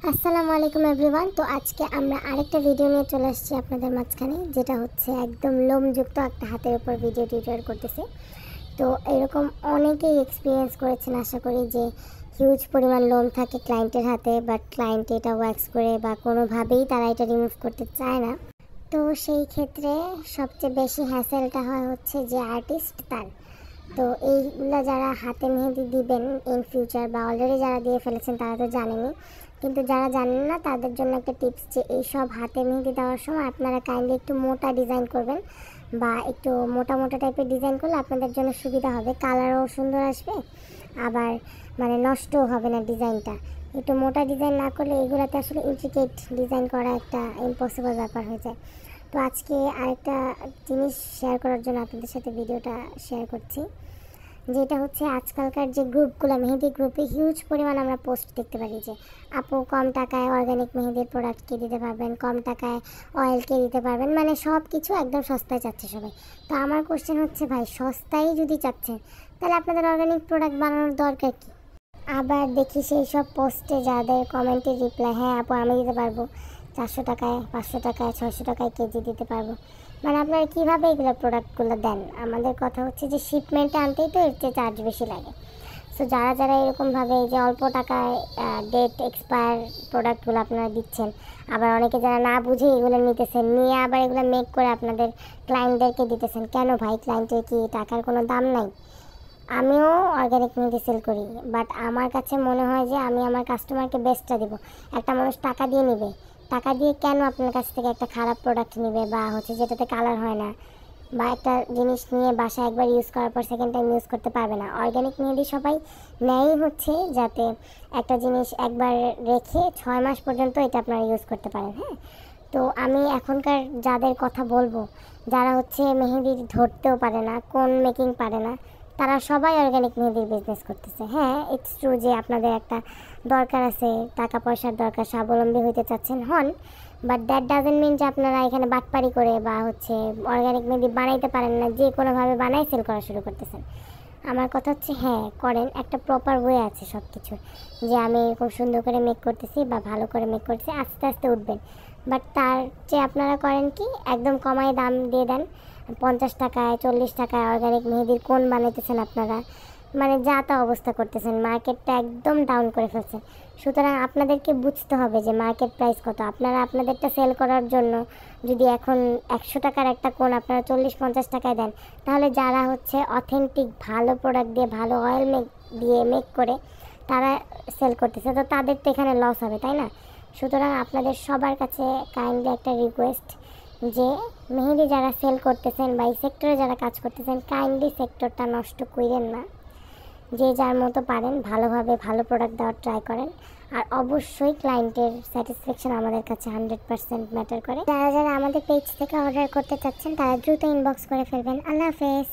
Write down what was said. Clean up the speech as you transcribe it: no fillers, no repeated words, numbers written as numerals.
আসসালামু আলাইকুম এভরিওয়ান। তো আজকে আমরা আরেকটা ভিডিও নিয়ে চলে আসছি আপনাদের মাঝখানে, যেটা হচ্ছে একদম লোমযুক্ত একটা হাতের উপর ভিডিও টিউটোরিয়াল করতেছি। তো এরকম অনেকেই এক্সপিরিয়েন্স করেছেন আশা করি, যে হিউজ পরিমাণ লোম থাকে ক্লায়েন্টের হাতে, বাট ক্লায়েন্ট এটা ওয়্যাক্স করে বা কোনোভাবেই তারা এটা রিমুভ করতে চায় না। তো সেই ক্ষেত্রে সবচেয়ে বেশি হ্যাসেলটা হয় হচ্ছে যে আর্টিস্ট তার। তো এইগুলো যারা হাতে মেহেদি দিবেন ইন ফিউচার বা অলরেডি যারা দিয়ে ফেলেছেন তারা তো জানেনই, কিন্তু যারা জানেন না তাদের জন্য একটা টিপস, যে এইসব হাতে মেহেদি দেওয়ার সময় আপনারা কাইন্ডলি একটু মোটা ডিজাইন করবেন, বা একটু মোটা মোটা টাইপের ডিজাইন করলে আপনাদের জন্য সুবিধা হবে, কালারও সুন্দর আসবে, আবার মানে নষ্টও হবে না ডিজাইনটা। একটু মোটা ডিজাইন না করলে এগুলোতে আসলে ইন্ট্রিকেট ডিজাইন করা একটা ইম্পসিবল ব্যাপার হয়ে যায়। তো আজকে আরেকটা জিনিস শেয়ার করার জন্য আপনাদের সাথে ভিডিওটা শেয়ার করছি, যেটা হচ্ছে আজকালকার যে গ্রুপগুলো, মেহেদি গ্রুপে হিউজ পরিমাণ আমরা পোস্ট দেখতে পারি যে আপু কম টাকায় অর্গানিক মেহেদির প্রোডাক্ট কে দিতে পারবেন, কম টাকায় অয়েল কে দিতে পারবেন, মানে সব কিছু একদম সস্তায় চাচ্ছে সবাই। তো আমার কোশ্চেন হচ্ছে, ভাই সস্তায় যদি চাচ্ছেন তাহলে আপনাদের অর্গানিক প্রোডাক্ট বানানোর দরকার কী? আবার দেখি সেই সব পোস্টে যাদের কমেন্টে রিপ্লাই, হ্যাঁ আপু আমি দিতে পারবো 400 টাকায়, 500 টাকায়, 600 টাকায় কেজি দিতে পারবো। মানে আপনারা কীভাবে এগুলো প্রোডাক্টগুলো দেন? আমাদের কথা হচ্ছে যে শিপমেন্টে আনতেই তো এর চেয়ে চার্জ বেশি লাগে। সো যারা যারা এরকমভাবে এই যে অল্প টাকায় ডেট এক্সপায়ার প্রোডাক্টগুলো আপনারা দিচ্ছেন, আবার অনেকে যারা না বুঝে এগুলো নিতেছেন, নিয়ে আবার এগুলো মেক করে আপনাদের ক্লায়েন্টদেরকে দিতেছেন, কেন ভাই? ক্লায়েন্টের কি টাকার কোনো দাম নাই? আমিও অর্গানিক মেহেদি সেল করি, বাট আমার কাছে মনে হয় যে আমি আমার কাস্টমারকে বেস্টটা দিব। একটা মানুষ টাকা দিয়ে নেবে, টাকা দিয়ে কেন আপনার কাছ থেকে একটা খারাপ প্রোডাক্ট নেবে, বা হচ্ছে যেটাতে কালার হয় না, বা একটা জিনিস নিয়ে বাসায় একবার ইউজ করার পর সেকেন্ড টাইম ইউজ করতে পারবে না। অর্গানিক মেহেদি সবাই নেয়ই হচ্ছে যাতে একটা জিনিস একবার রেখে 6 মাস পর্যন্ত এটা আপনারা ইউজ করতে পারেন। হ্যাঁ, তো আমি এখনকার যাদের কথা বলবো, যারা হচ্ছে মেহেদি ধরতেও পারে না, কোন মেকিং পারে না, তারা সবাই অর্গানিক মেহেদির বিজনেস করতেছে। হ্যাঁ, ইটস ট্রু যে আপনাদের একটা দরকার আছে, টাকা পয়সার দরকার, স্বাবলম্বী হইতে চাচ্ছেন, হন, বাট দ্যাট ডাজেন্ট মিন যে আপনারা এখানে বাটপারি করে বা হচ্ছে অর্গানিক মেহেদি বানাইতে পারেন না, যে কোনোভাবে বানাই সেল করা শুরু করতেছেন। আমার কথা হচ্ছে, হ্যাঁ করেন, একটা প্রপার ওয়ে আছে সব কিছু, যে আমি এরকম সুন্দর করে মেক করতেছি বা ভালো করে মেক করতেছি, আস্তে আস্তে উঠবেন। বাট তার যে আপনারা করেন কি, একদম কমায় দাম দিয়ে দেন, 50 টাকায় 40 টাকায় অর্গানিক মেহেদির কোন বানাইতেছেন আপনারা, মানে যা তা অবস্থা করতেছেন, মার্কেটটা একদম ডাউন করে ফেলছেন। সুতরাং আপনাদেরকে বুঝতে হবে যে মার্কেট প্রাইস কত। আপনারা আপনাদেরটা সেল করার জন্য যদি এখন 100 টাকার একটা কোন আপনারা 40-50 টাকায় দেন, তাহলে যারা হচ্ছে অথেন্টিক ভালো প্রোডাক্ট দিয়ে, ভালো অয়েল দিয়ে মেক করে তারা সেল করতেছে, তো তাদের তো এখানে লস হবে, তাই না? সুতরাং আপনাদের সবার কাছে কাইন্ডলি একটা রিকোয়েস্ট, যে মেহেদি যারা সেল করতেছেন বা এই সেক্টরে যারা কাজ করতেছেন, কাইন্ডলি সেক্টরটা নষ্ট করেন না। যে যার মতো পারেন ভালোভাবে ভালো প্রোডাক্ট দেওয়ার ট্রাই করেন। আর অবশ্যই ক্লায়েন্টের স্যাটিসফ্যাকশন আমাদের কাছে 100% ম্যাটার করে। যারা যারা আমাদের পেজ থেকে অর্ডার করতে চাচ্ছেন তারা দ্রুত ইনবক্স করে ফেলবেন। আল্লাহ হাফেজ।